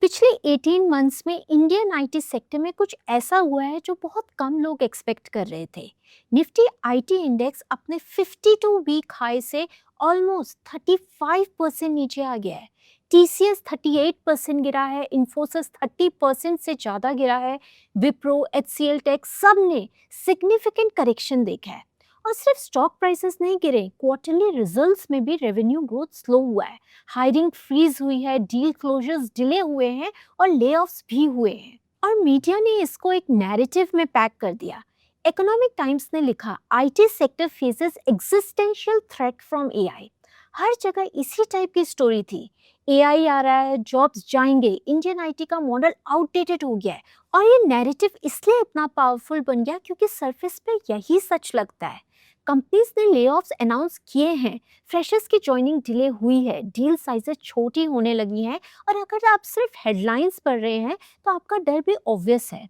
पिछले 18 मंथ्स में Indian IT sector में कुछ ऐसा हुआ है जो बहुत कम लोग एक्सपेक्ट कर रहे थे। निफ्टी आईटी इंडेक्स अपने 52 वीक हाई से ऑलमोस्ट 35% नीचे आ गया है। टीसीएस 38% गिरा है, इन्फोसिस 30% से ज़्यादा गिरा है, विप्रो, एचसीएल टेक सब ने सिग्निफिकेंट करेक्शन देखा है। और सिर्फ स्टॉक प्राइसेस नहीं गिरे, क्वार्टरली रिजल्ट्स में भी रेवेन्यू ग्रोथ स्लो हुआ है। हायरिंग फ्रीज हुई है, डील क्लोजर्स डिले हुए हैं और लेऑफ्स भी हुए हैं। और मीडिया ने इसको एक नैरेटिव में पैक कर दिया। इकोनॉमिक टाइम्स ने लिखा, IT sector faces existential threat from AI. हर जगह इसी टाइप की स्टोरी थी। एआई आ रहा है, जॉब्स जाएंगे, इंडियन आईटी का मॉडल आउटडेटेड हो गया है। और ये नैरेटिव इसलिए इतना पावरफुल बन गया क्योंकि सरफेस पे यही सच लगता है। कंपनीज ने लेऑफ्स अनाउंस किए हैं, फ्रेशर्स की ज्वाइनिंग डिले हुई है, डील साइजेस छोटी होने लगी हैं। और अगर आप सिर्फ हेडलाइंस पढ़ रहे हैं तो आपका डर भी ऑब्वियस है।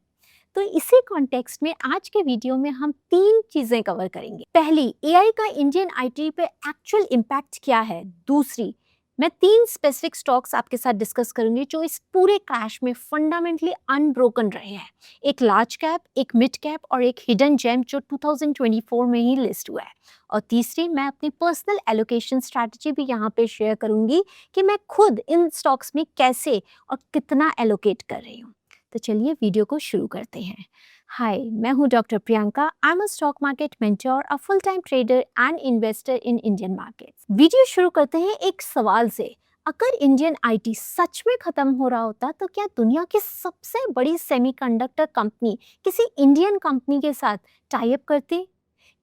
तो इसी कॉन्टेक्स्ट में आज के वीडियो में हम तीन चीजें कवर करेंगे। पहली, एआई का इंडियन आईटी पे एक्चुअल इम्पैक्ट क्या है। दूसरी, मैं तीन स्पेसिफिक स्टॉक्स आपके साथ डिस्कस करूंगी जो इस पूरे क्रैश में फंडामेंटली अनब्रोकन रहे हैं। एक लार्ज कैप, एक मिड कैप और एक हिडन जेम जो 2024 में ही लिस्ट हुआ है। और तीसरी, मैं अपनी पर्सनल एलोकेशन स्ट्रैटेजी भी यहाँ पे शेयर करूंगी कि मैं खुद इन स्टॉक्स में कैसे और कितना एलोकेट कर रही हूँ। तो चलिए वीडियो को शुरू करते हैं। हाय, मैं हूँ doctor Priyanka. I am a stock market mentor, a full time trader and investor in Indian markets. Video शुरू करते हैं एक सवाल से। अगर इंडियन आईटी सच में खत्म हो रहा होता तो क्या दुनिया की सबसे बड़ी सेमीकंडक्टर कंपनी किसी इंडियन कंपनी के साथ टाई अप करती?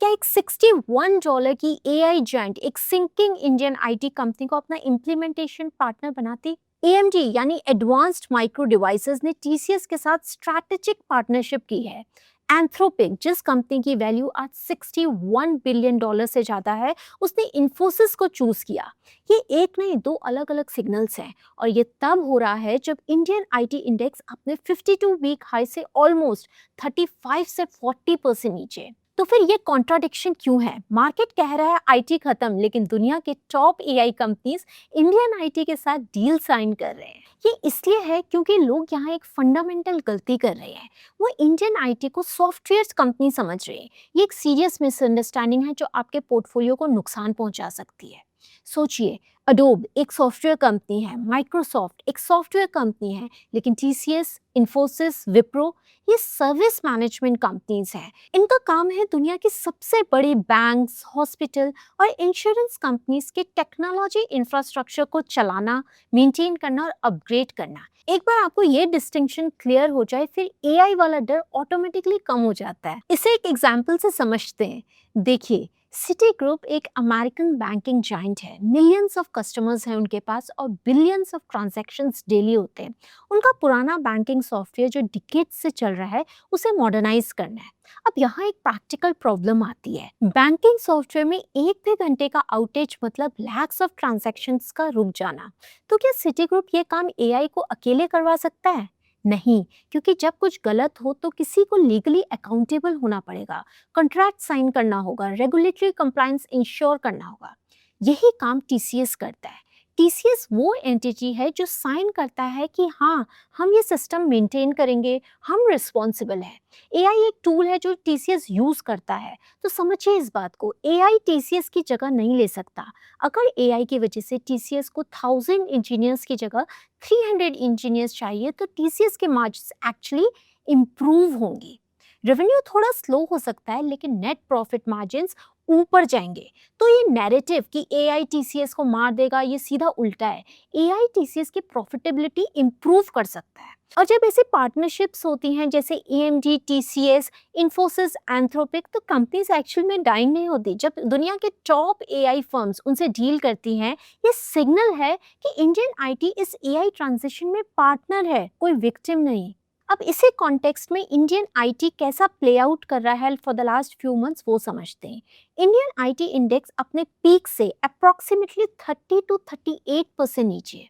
क्या एक $61 की एआई जायंट एक सिंकिंग इंडियन आईटी कंपनी को अपना इम्प्लीमेंटेशन पार्टनर बनाती? एएमडी यानी एडवांस्ड माइक्रो डिवाइसेस ने टीसीएस के साथ स्ट्रैटेजिक पार्टनरशिप की है। एंथ्रोपिक, जिस कंपनी की वैल्यू आज $61 बिलियन से ज्यादा है, उसने इन्फोसिस को चूज किया। ये एक नहीं, दो अलग अलग सिग्नल्स हैं। और ये तब हो रहा है जब इंडियन आईटी इंडेक्स अपने 52 वीक हाई से ऑलमोस्ट 35 से 40% नीचे। तो फिर ये कॉन्ट्राडिक्शन क्यों है? मार्केट कह रहा है आईटी खत्म, लेकिन दुनिया के top AI companies Indian IT के साथ डील साइन कर रहे हैं। ये इसलिए है क्योंकि लोग यहाँ एक फंडामेंटल गलती कर रहे हैं। वो इंडियन आईटी को सॉफ्टवेयर कंपनी समझ रहे हैं। ये एक सीरियस मिसअंडरस्टैंडिंग है जो आपके पोर्टफोलियो को नुकसान पहुंचा सकती है। सोचिए, अडोब एक सॉफ्टवेयर कंपनी है, माइक्रोसॉफ्ट एक सॉफ्टवेयर कंपनी है, लेकिन टीसीएस, इन्फोसिस, विप्रो ये सर्विस मैनेजमेंट कंपनीज हैं। इनका काम है दुनिया की सबसे बड़ी बैंक्स, हॉस्पिटल और इंश्योरेंस कंपनीज के टेक्नोलॉजी इंफ्रास्ट्रक्चर को चलाना, मेंटेन करना और अपग्रेड करना। एक बार आपको ये डिस्टिंक्शन क्लियर हो जाए, फिर एआई वाला डर ऑटोमेटिकली कम हो जाता है। इसे एक एग्जाम्पल से समझते हैं। देखिए, सिटी ग्रुप एक अमेरिकन बैंकिंग जाइंट है। मिलियंस ऑफ कस्टमर्स हैं उनके पास और बिलियंस ऑफ ट्रांजैक्शंस डेली होते हैं। उनका पुराना बैंकिंग सॉफ्टवेयर जो डिकेड्स से चल रहा है, उसे मॉडर्नाइज करना है। अब यहाँ एक प्रैक्टिकल प्रॉब्लम आती है। बैंकिंग सॉफ्टवेयर में एक भी घंटे का आउटेज मतलब लैक्स ऑफ ट्रांजैक्शंस का रुक जाना। तो क्या सिटी ग्रुप ये काम एआई को अकेले करवा सकता है? नहीं, क्योंकि जब कुछ गलत हो तो किसी को लीगली अकाउंटेबल होना पड़ेगा, कॉन्ट्रैक्ट साइन करना होगा, रेगुलेटरी कंप्लायंस इंश्योर करना होगा। यही काम टीसीएस करता है। टीसीएस वो एंटिटी है जो साइन करता है कि हाँ, हम ये सिस्टम मेंटेन करेंगे, हम रिस्पॉन्सिबल हैं। एआई एक टूल है जो टीसीएस यूज करता है। तो समझिए इस बात को, एआई टीसीएस की जगह नहीं ले सकता। अगर एआई की वजह से टीसीएस को 1000 इंजीनियर्स की जगह 300 इंजीनियर्स चाहिए तो टीसीएस के मार्जिन्स एक्चुअली इम्प्रूव होंगी। रेवेन्यू थोड़ा स्लो हो सकता है, लेकिन नेट प्रॉफिट मार्जिन्स ऊपर जाएंगे। तो ये नैरेटिव कि एआई टीसीएस को मार देगा, ये सीधा उल्टा है। एआई टीसीएस की प्रॉफिटेबिलिटी इंप्रूव कर सकता है। और जब ऐसी पार्टनरशिप्स होती हैं जैसे एएमडी, टीसीएस, इन्फोसिस, एंथ्रोपिक, तो कंपनीज एक्चुअल में डाइंग नहीं होती। जब दुनिया के टॉप एआई फर्म्स उनसे डील करती हैं, ये सिग्नल है कि इंडियन आईटी इस एआई ट्रांजिशन में पार्टनर है, कोई विक्टिम नहीं। अब इसी कॉन्टेक्स्ट में इंडियन आईटी कैसा प्ले आउट कर रहा है for the last few months वो समझते हैं। इंडियन आईटी इंडेक्स अपने पीक से अप्रॉक्सीमेटली 30 to 38% नीचे है।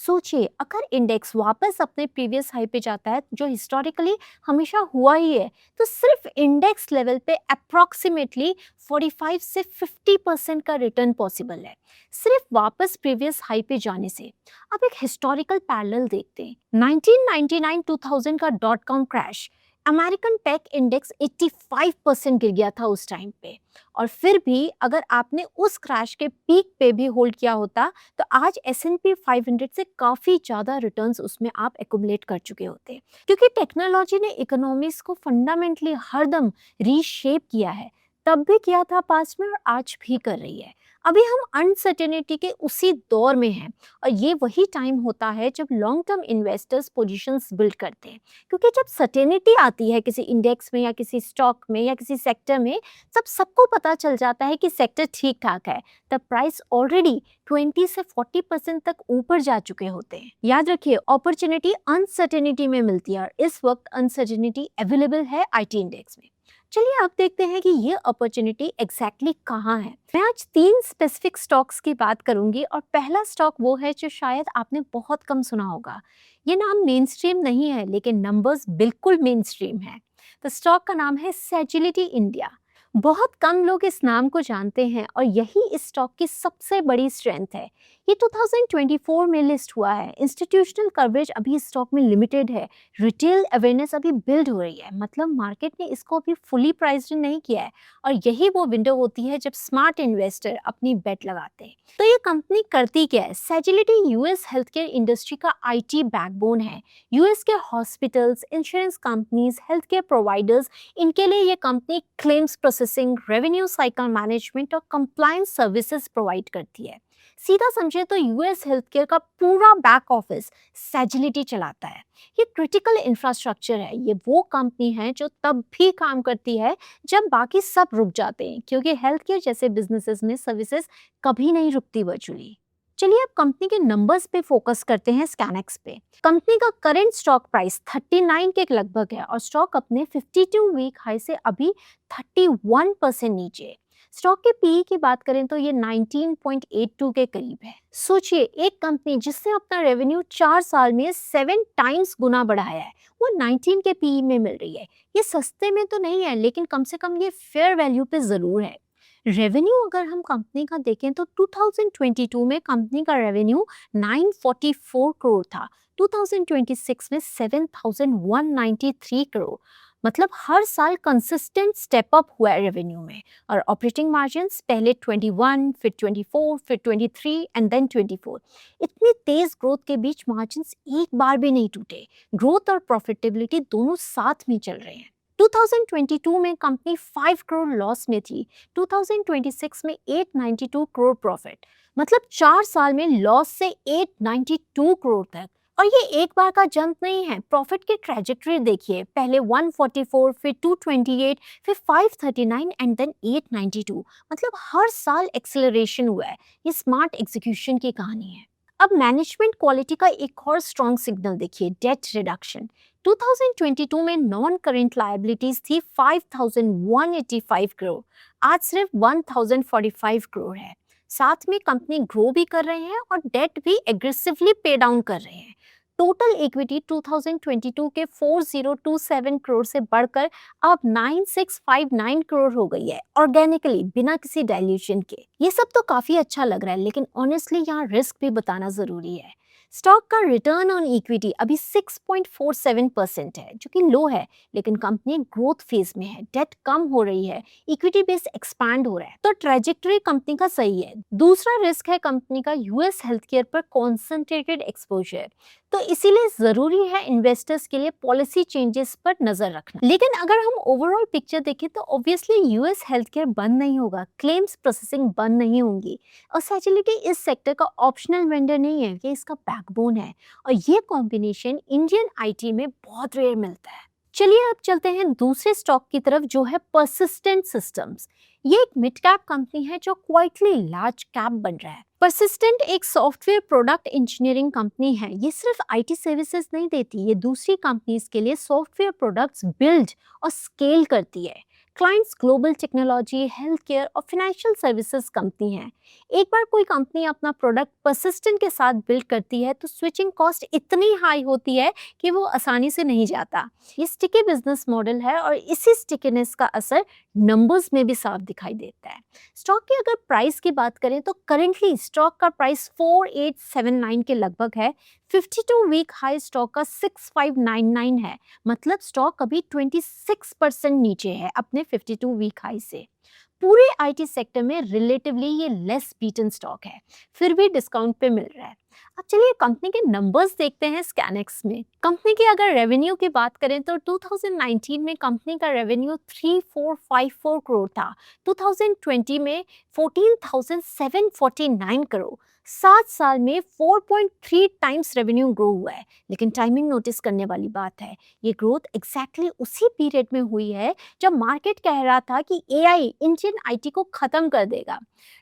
सोचिए, अगर इंडेक्स वापस अपने प्रीवियस हाई पे जाता है, जो हिस्टोरिकली हमेशा हुआ ही है, तो सिर्फ इंडेक्स लेवल पे अप्रॉक्सीमेटली 45 से 50% का रिटर्न पॉसिबल है, सिर्फ वापस प्रीवियस हाई पे जाने से। अब एक हिस्टोरिकल पैरेलल देखते हैं। 1999-2000 का dot com crash, American tech index 85% गिर गया था उस टाइम पे। और फिर भी अगर आपने उस क्रैश के पीक पे भी होल्ड किया होता, तो आज S&P 500 से काफ़ी ज़्यादा रिटर्न्स उसमें आप एक्युमुलेट कर चुके होते, क्योंकि टेक्नोलॉजी ने इकोनॉमीज को फंडामेंटली हरदम रीशेप किया है। तब भी किया था पास्ट में और आज भी कर रही है। अभी हम अनसर्टेनिटी के उसी दौर में हैं, और ये वही टाइम होता है जब long term investors positions build करते हैं, क्योंकि जब सर्टेनिटी आती है किसी इंडेक्स में या किसी स्टॉक में या किसी सेक्टर में, तब सबको पता चल जाता है कि सेक्टर ठीक ठाक है, तब प्राइस ऑलरेडी 20 से 40% तक ऊपर जा चुके होते हैं। याद रखिए, अपॉर्चुनिटी अनसर्टेनिटी में मिलती है, और इस वक्त अनसर्टेनिटी अवेलेबल है IT इंडेक्स में। चलिए अब देखते हैं कि ये अपॉर्चुनिटी एग्जैक्टली कहाँ है। मैं आज 3 स्पेसिफिक स्टॉक्स की बात करूंगी, और पहला स्टॉक वो है जो शायद आपने बहुत कम सुना होगा। ये नाम मेन स्ट्रीम नहीं है, लेकिन नंबर्स बिल्कुल मेन स्ट्रीम है। तो स्टॉक का नाम है सेजिलिटी इंडिया। बहुत कम लोग इस नाम को जानते हैं, और यही इस स्टॉक की सबसे बड़ी स्ट्रेंथ है। ये 2024 में लिस्ट हुआ है। इंस्टीट्यूशनल कवरेज अभी इस स्टॉक में लिमिटेड है, रिटेल अवेयरनेस अभी बिल्ड हो रही है, मतलब मार्केट ने इसको अभी फुली प्राइस्ड नहीं किया है। और यही वो विंडो होती है जब स्मार्ट इन्वेस्टर अपनी बेट लगाते हैं। तो ये कंपनी करती क्या है? सेजिलिटी US हेल्थ केयर इंडस्ट्री का IT बैकबोन है। US के hospitals, insurance companies, health care providers, इनके लिए ये company claims processing, revenue cycle management और कंप्लायंस सर्विसेज प्रोवाइड करती है। सीधा समझे तो US हेल्थ केयर का पूरा बैक ऑफिस सेजिलिटी चलाता है। ये क्रिटिकल इंफ्रास्ट्रक्चर है। ये वो कंपनी है जो तब भी काम करती है जब बाकी सब रुक जाते हैं, क्योंकि हेल्थ केयर जैसे बिजनेसेस में सर्विसेज कभी नहीं रुकती वर्चुअली। चलिए अब कंपनी के नंबर्स पे फोकस करते हैं, स्कैनएक्स पे। कंपनी का करंट स्टॉक प्राइस 39 के लगभग है, और स्टॉक अपने 52 वीक हाई से अभी 31% नीचे है। स्टॉक के पीई की बात करें तो ये 19.82 के करीब है। सोचिए, एक कंपनी जिसने अपना रेवेन्यू 4 साल में 7 टाइम्स गुना बढ़ाया है, वो 19 के पीई में मिल रही है। ये सस्ते में तो नहीं है, लेकिन कम से कम ये फेयर वैल्यू पे जरूर है। रेवेन्यू अगर हम कंपनी का देखें तो 2022 में कंपनी का रेवेन्यू 944 करोड़ था, 2026 में 7193 करोड़। मतलब हर साल कंसिस्टेंट स्टेप अप हुआ है रेवेन्यू में। और ऑपरेटिंग मार्जिन्स पहले 21, फिर 24, फिर 23 एंड देन 24। इतनी तेज ग्रोथ के बीच मार्जिन्स एक बार भी नहीं टूटे। ग्रोथ और प्रॉफिटेबिलिटी दोनों साथ में चल रहे हैं। 2022 में कंपनी 5 करोड़ लॉस में थी, 2026 में 892 करोड़ प्रॉफिट। मतलब 4 साल में लॉस से 892 करोड़ तक। और ये एक बार का जंप नहीं है। प्रॉफिट की ट्रेजेक्टरी देखिए, पहले 144, फिर 228, फिर 539 एंड देन 892। मतलब हर साल एक्सेलरेशन हुआ है। ये स्मार्ट एग्जीक्यूशन की कहानी है। अब मैनेजमेंट क्वालिटी का एक और स्ट्रॉन्ग सिग्नल देखिए, डेट रिडक्शन। 2022 में नॉन करेंट लायबिलिटीज थी 5185 करोड़, आज सिर्फ 1045 करोड़ है। साथ में कंपनी ग्रो भी कर रहे हैं और डेट भी एग्रेसिवली पे डाउन कर रहे हैं। टोटल इक्विटी 2022 के 4027 करोड़ से बढ़कर अब 9659 करोड़ हो गई है, ऑर्गेनिकली, बिना किसी डाइल्यूशन के। ये सब तो काफी अच्छा लग रहा है, लेकिन ऑनेस्टली यहाँ रिस्क भी बताना जरूरी है। स्टॉक का रिटर्न ऑन इक्विटी अभी 6.47% है, जो कि लो है, लेकिन कंपनी ग्रोथ फेज में है, डेट कम हो रही है, इक्विटी बेस एक्सपैंड हो रहा है, तो ट्रेजेक्टरी कंपनी का सही है। दूसरा रिस्क है कंपनी का US हेल्थ केयर पर कॉन्सेंट्रेटेड एक्सपोजर, तो इसीलिए जरूरी है इन्वेस्टर्स के लिए पॉलिसी चेंजेस पर नजर रखना। लेकिन अगर हम ओवरऑल पिक्चर देखें तो ऑब्वियसली US हेल्थ केयर बंद नहीं होगा, क्लेम्स प्रोसेसिंग बंद नहीं होंगी, और सेजिलिटी इस सेक्टर का ऑप्शनल वेंडर नहीं है, ये इसका बैकबोन है। और ये कॉम्बिनेशन इंडियन IT में बहुत रेयर मिलता है। चलिए अब चलते हैं दूसरे स्टॉक की तरफ, जो है परसिस्टेंट सिस्टम्स। ये एक मिड कैप कंपनी है जो क्वाइटली लार्ज कैप बन रहा है। परसिस्टेंट एक सॉफ्टवेयर प्रोडक्ट इंजीनियरिंग कंपनी है। ये सिर्फ IT सर्विसेज नहीं देती, ये दूसरी कंपनीज के लिए सॉफ्टवेयर प्रोडक्ट्स बिल्ड और स्केल करती है। Clients global technology, health care और फाइनेंशियल सर्विसेज कंपनी हैं। एक बार कोई कंपनी अपना प्रोडक्ट परसिस्टेंट के साथ बिल्ड करती है तो स्विचिंग कॉस्ट इतनी हाई होती है कि वो आसानी से नहीं जाता। ये स्टिकी बिजनेस मॉडल है और इसी स्टिकीनेस का असर नंबर्स में भी साफ दिखाई देता है। स्टॉक की अगर प्राइस की बात करें तो करेंटली स्टॉक का प्राइस 4879 के लगभग है। 52 वीक हाई स्टॉक का 6599 है, मतलब स्टॉक अभी 26% नीचे है अपने 52 वीक हाई से। पूरे आईटी सेक्टर में रिलेटिवली ये लेस बीटन स्टॉक है, फिर भी डिस्काउंट पे मिल रहा है। अब चलिए कंपनी के नंबर्स देखते हैं स्कैनेक्स में। कंपनी की अगर रेवेन्यू की बात करें तो 2019 में कंपनी का रेवेन्यू 3454 करोड़ था। 2020 में 14,749 करोड़। 7 साल में 4.3 टाइम्स रेवेन्यू ग्रो हुआ है। लेकिन टाइमिंग नोटिस करने वाली बात है, ये ग्रोथ एग्जैक्टली उसी पीरियड में हुई है जब मार्केट कह रहा था कि एआई इंडियन आईटी को खत्म कर देगा।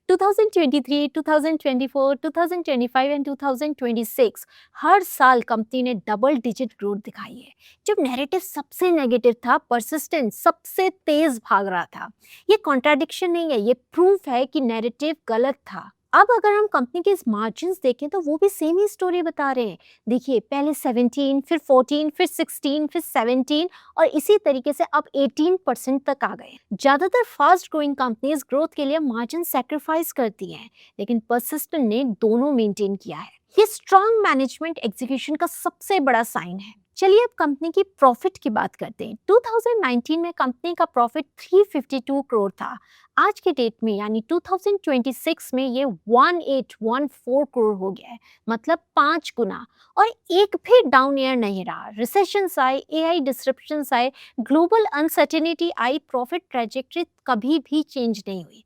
2023, 2024, 2025 एंड 2026 हर साल कंपनी ने डबल डिजिट ग्रोथ दिखाई है। जब नैरेटिव सबसे नेगेटिव था, परसिस्टेंट सबसे तेज भाग रहा था। ये कॉन्ट्राडिक्शन नहीं है, ये प्रूफ है कि नैरेटिव गलत था। अब अगर हम कंपनी के मार्जिन्स देखें तो वो भी सेम ही स्टोरी बता रहे हैं। देखिए, पहले 17, फिर 14, फिर 16, फिर 17 और इसी तरीके से अब 18% तक आ गए। ज्यादातर फास्ट ग्रोइंग कंपनीज ग्रोथ के लिए मार्जिन सैक्रिफाइस करती हैं, लेकिन परसिस्टेंट ने दोनों मेंटेन किया है। ये स्ट्रॉन्ग मैनेजमेंट एग्जीक्यूशन का सबसे बड़ा साइन है। चलिए अब कंपनी की प्रॉफिट की बात करते हैं। 2019 में कंपनी का प्रॉफिट 352 करोड़ था। आज के डेट में यानी 2026 में ये 1814 करोड़ हो गया है, मतलब 5 गुना। और एक भी डाउन ईयर नहीं रहा। रिसेशंस आए, एआई डिसरप्शंस आए, ग्लोबल अनसर्टेनिटी आई, प्रॉफिट ट्रैजेक्टरी कभी भी चेंज नहीं हुई।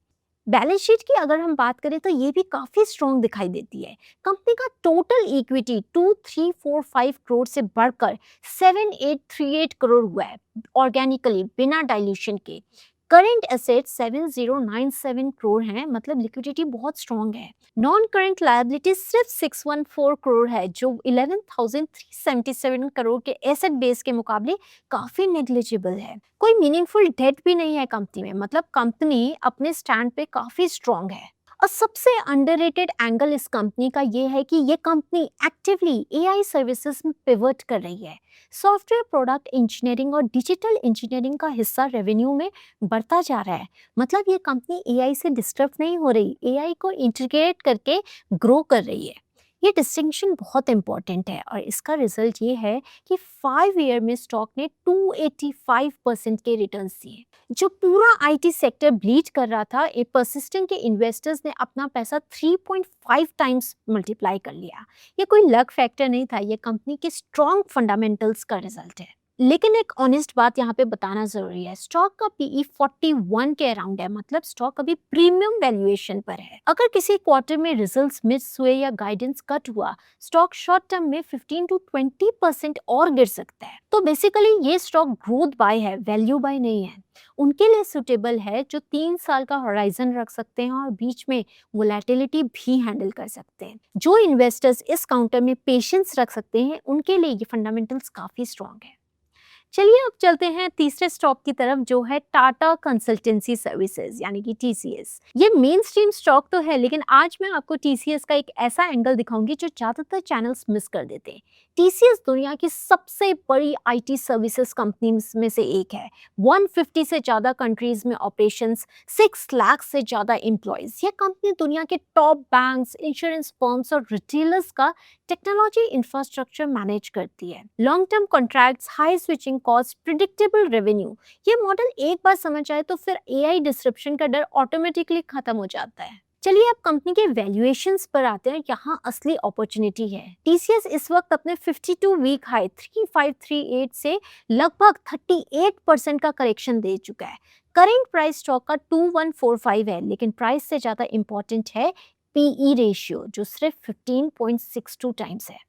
बैलेंस शीट की अगर हम बात करें तो ये भी काफी स्ट्रॉन्ग दिखाई देती है। कंपनी का टोटल इक्विटी 2345 करोड़ से बढ़कर 7838 करोड़ हुआ है ऑर्गेनिकली, बिना डाइल्यूशन के। करंट एसेट 7097 करोड़ हैं, मतलब लिक्विडिटी बहुत स्ट्रॉन्ग है। नॉन करंट लायबिलिटी सिर्फ 614 करोड़ है, जो 11,377 करोड़ के एसेट बेस के मुकाबले काफी नेग्लिजिबल है। कोई मीनिंगफुल डेट भी नहीं है कंपनी में, मतलब कंपनी अपने स्टैंड पे काफी स्ट्रॉन्ग है। और सबसे अंडररेटेड एंगल इस कंपनी का ये है कि ये कंपनी एक्टिवली एआई सर्विसेज में पिवट कर रही है। सॉफ्टवेयर प्रोडक्ट इंजीनियरिंग और डिजिटल इंजीनियरिंग का हिस्सा रेवेन्यू में बढ़ता जा रहा है। मतलब ये कंपनी एआई से डिस्टर्ब नहीं हो रही, एआई को इंटीग्रेट करके ग्रो कर रही है। ये डिस्टिंक्शन बहुत इंपॉर्टेंट है और इसका रिजल्ट ये है कि 5 ईयर में स्टॉक ने 285% के रिटर्न्स दिए। जो पूरा आईटी सेक्टर ब्लीड कर रहा था, ए परसिस्टेंट के इन्वेस्टर्स ने अपना पैसा 3.5 टाइम्स मल्टीप्लाई कर लिया। ये कोई लक फैक्टर नहीं था, ये कंपनी के स्ट्रॉन्ग फंडामेंटल्स का रिजल्ट है। लेकिन एक ऑनेस्ट बात यहाँ पे बताना जरूरी है, स्टॉक का पीई 41 के अराउंड है, मतलब स्टॉक अभी प्रीमियम वैल्यूएशन पर है। अगर किसी क्वार्टर में रिजल्ट्स मिस हुए या गाइडेंस कट हुआ, स्टॉक शॉर्ट टर्म में 15 to 20% और गिर सकता है। तो बेसिकली ये स्टॉक ग्रोथ बाय है, वैल्यू बाय नहीं है। उनके लिए सुटेबल है जो 3 साल का होराइजन रख सकते हैं और बीच में वोलेटिलिटी भी हैंडल कर सकते हैं। जो इन्वेस्टर्स इस काउंटर में पेशेंस रख सकते हैं, उनके लिए ये फंडामेंटल्स काफी स्ट्रॉन्ग है। चलिए अब चलते हैं तीसरे स्टॉक की तरफ, जो है टाटा कंसल्टेंसी सर्विसेज यानी कि टीसीएस। ये मेन स्ट्रीम स्टॉक तो है, लेकिन आज मैं आपको टीसीएस का एक ऐसा एंगल दिखाऊंगी जो ज्यादातर चैनल्स मिस कर देते हैं। टीसीएस दुनिया की सबसे बड़ी आईटी सर्विसेज कंपनीज में से एक है। 150 से ज्यादा कंट्रीज में ऑपरेशंस, 6 लाख से ज्यादा एम्प्लॉयज। ये कंपनी दुनिया के टॉप बैंक्स, इंश्योरेंस फर्म्स और रिटेलर्स का टेक्नोलॉजी इंफ्रास्ट्रक्चर मैनेज करती है। Long term contracts, high switching cost, predictable revenue, ये मॉडल एक बार समझ आए तो फिर एआई डिसरप्शन का डर ऑटोमेटिकली खत्म हो जाता है। चलिए अब कंपनी के वैल्यूएशंस पर आते हैं, यहाँ असली अपॉर्चुनिटी है। टीसीएस इस वक्त अपने 52 वीक हाई 3538 से लगभग 38% का करेक्शन दे चुका है। करेंट प्राइस स्टॉक का 2145 है, लेकिन प्राइस से ज्यादा इंपॉर्टेंट है पीई रेशियो, जो सिर्फ 15.62 टाइम्स है।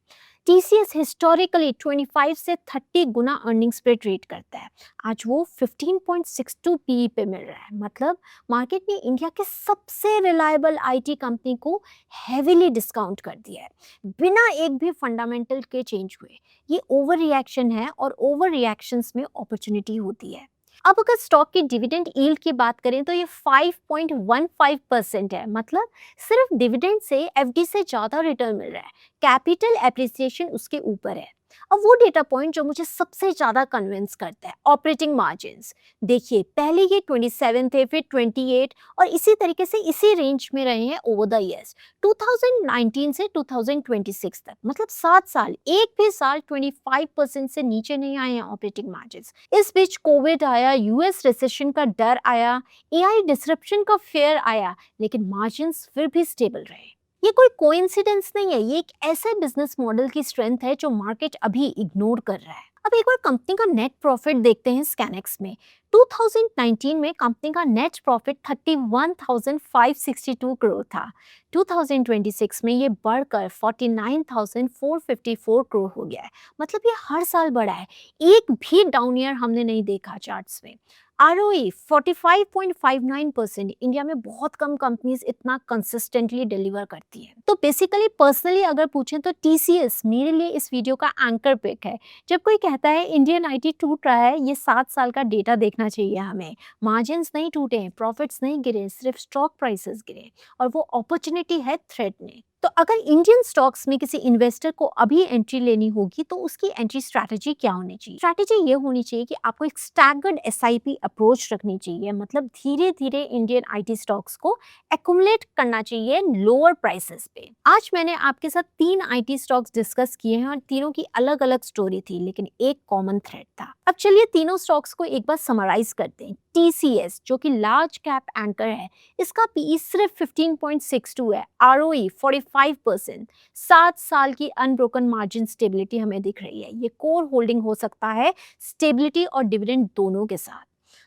टीसीएस हिस्टोरिकली 25 से 30 गुना अर्निंग्स पे ट्रेड करता है। आज वो 15.62 पीई पे मिल रहा है, मतलब मार्केट ने इंडिया के सबसे रिलायबल आईटी कंपनी को हेवीली डिस्काउंट कर दिया है, बिना एक भी फंडामेंटल के चेंज हुए। ये ओवर रिएक्शन है और ओवर रिएक्शंस में अपॉर्चुनिटी होती है। अब अगर स्टॉक की डिविडेंड यील्ड की बात करें तो ये 5.15% है, मतलब सिर्फ डिविडेंड से एफडी से ज्यादा रिटर्न मिल रहा है। कैपिटल एप्रिसिएशन उसके ऊपर है। अब वो डेटा पॉइंट जो मुझे सबसे ज्यादा कन्विंस करता है, ऑपरेटिंग मार्जिन्स। देखिए, पहले ये 27 थे, फिर 28 और इसी तरीके से इसी रेंज में रहे हैं ओवर द ईयर्स 2019 से 2026 तक, मतलब 7 साल, एक भी साल 25% से नीचे नहीं आए हैं ऑपरेटिंग मार्जिन्स। इस बीच कोविड आया, यूएस रिसेशन का डर आया, एआई डिसरप्शन का फेयर आया, लेकिन मार्जिन्स फिर भी स्टेबल रहे। ये कोई कोइंसिडेंस नहीं है, ये एक ऐसे बिजनेस मॉडल की स्ट्रेंथ है जो मार्केट अभी इग्नोर कर रहा है। अब एक बार कंपनी का नेट प्रॉफिट देखते हैं स्कैनेक्स में। 2019 में कंपनी का नेट प्रॉफिट 31,562 करोड़ था। 2026 में ये बढ़कर 49,454 करोड़ हो गया है, मतलब ये हर साल बढ़ा है। एक भी डाउन ईयर हमने नहीं देखा चार्ट्स में। आरओई 45.59%, इंडिया में बहुत कम कंपनीज इतना कंसिस्टेंटली डिलीवर करती है। तो बेसिकली पर्सनली अगर पूछें तो टीसीएस मेरे लिए इस वीडियो का एंकर पिक है। जब कोई कहता है इंडियन आईटी टूट रहा है, ये 7 साल का डेटा देखना चाहिए हमें। मार्जिन्स नहीं टूटे, प्रॉफिट्स नहीं गिरे, सिर्फ स्टॉक प्राइसेस गिरे, और वो अपॉर्चुनिटी है थ्रेट नहीं। तो अगर इंडियन स्टॉक्स में किसी इन्वेस्टर को अभी एंट्री लेनी होगी तो उसकी एंट्री स्ट्रैटेजी क्या होनी चाहिए? स्ट्रैटेजी ये होनी चाहिए कि आपको एक स्टैगर्ड एसआईपी अप्रोच रखनी चाहिए, मतलब धीरे धीरे इंडियन आईटी स्टॉक्स को एक्युमुलेट करना चाहिए लोअर प्राइसेस पे। आज मैंने आपके साथ 3 आईटी स्टॉक्स डिस्कस किए हैं और तीनों की अलग अलग स्टोरी थी, लेकिन एक कॉमन थ्रेड था। अब चलिए तीनों स्टॉक्स को एक बार समराइज करते हैं। टीसीएस जो कि लार्ज कैप एंकर है, इसका पीई सिर्फ 15.62 है, आरओई 45%, 7 साल की अनब्रोकन मार्जिन स्टेबिलिटी हमें दिख रही है। ये कोर होल्डिंग हो सकता है स्टेबिलिटी और डिविडेंड दोनों के साथ।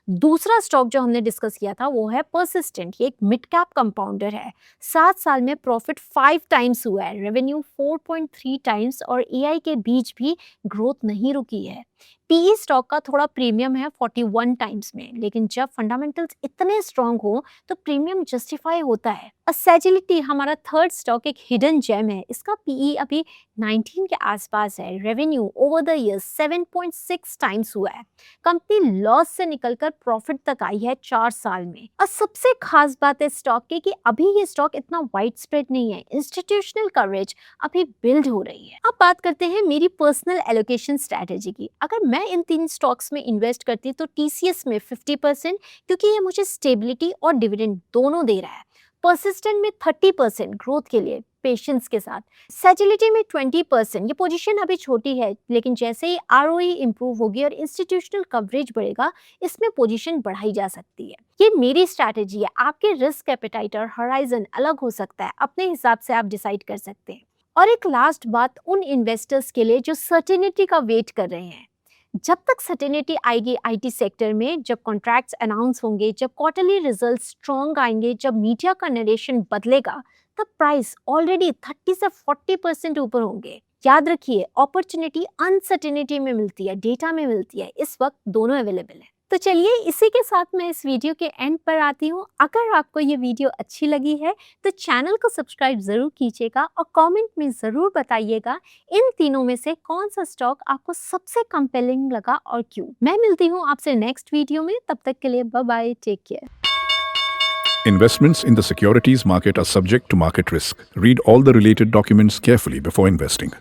दूसरा स्टॉक जो हमने डिस्कस किया था वो है परसिस्टेंट। ये एक मिड कैप कंपाउंडर है। 7 साल में प्रॉफिट 5 टाइम्स हुआ है, रेवेन्यू 4.3 टाइम्स, और एआई के बीच भी ग्रोथ नहीं रुकी है। पीई स्टॉक का थोड़ा प्रीमियम है 41 टाइम्स में, लेकिन जब फंडामेंटल्स इतने स्ट्रांग हो तो प्रीमियम जस्टिफाई होता है। सेजिलिटी हमारा थर्ड स्टॉक एक हिडन जेम है। इसका पीई अभी 19 के आसपास है, revenue over the year 7.6 times हुआ है। कंपनी लॉस से निकलकर प्रॉफिट तक आई है 4 साल में। और सबसे खास बात है स्टॉक की कि अभी ये स्टॉक इतना वाइड स्प्रेड नहीं है, इंस्टीट्यूशनल कवरेज अभी बिल्ड हो रही है। अब बात करते हैं मेरी पर्सनल एलोकेशन स्ट्रैटेजी की। अगर मैं इन 3 स्टॉक्स में इन्वेस्ट करती तो टीसीएस में 50%, क्योंकि ये मुझे स्टेबिलिटी और डिविडेंड दोनों दे रहा है। परसिस्टेंट में 30% ग्रोथ के लिए पेशेंस के साथ। सेजिलिटी में 20%, ये पोजीशन अभी छोटी है, लेकिन जैसे ही आरओई इंप्रूव होगी और इंस्टीट्यूशनल कवरेज बढ़ेगा, इसमें पोजीशन बढ़ाई जा सकती है। ये मेरी स्ट्रैटेजी है। आपके रिस्क एपेटाइट और हॉराइजन अलग हो सकता है, अपने हिसाब से आप डिसाइड कर सकते हैं। और एक लास्ट बात उन इन्वेस्टर्स के लिए जो सर्टेनिटी का वेट कर रहे हैं। जब तक सर्टेनिटी आएगी आईटी सेक्टर में, जब कॉन्ट्रैक्ट्स अनाउंस होंगे, जब क्वार्टरली रिजल्ट स्ट्रॉन्ग आएंगे, जब मीडिया का नरेशन बदलेगा, तब प्राइस ऑलरेडी 30 से 40% ऊपर होंगे। याद रखिए, अपॉर्चुनिटी अनसर्टेनिटी में मिलती है, डेटा में मिलती है। इस वक्त दोनों अवेलेबल है। तो चलिए इसी के साथ मैं इस वीडियो के एंड पर आती हूँ। अगर आपको ये वीडियो अच्छी लगी है तो चैनल को सब्सक्राइब जरूर कीजिएगा और कमेंट में जरूर बताइएगा इन तीनों में से कौन सा स्टॉक आपको सबसे कंपेलिंग लगा और क्यों। मैं मिलती हूँ आपसे नेक्स्ट वीडियो में, तब तक के लिए bye bye, take care. Investments in the securities market are subject to market risk. Read all the related documents carefully before investing.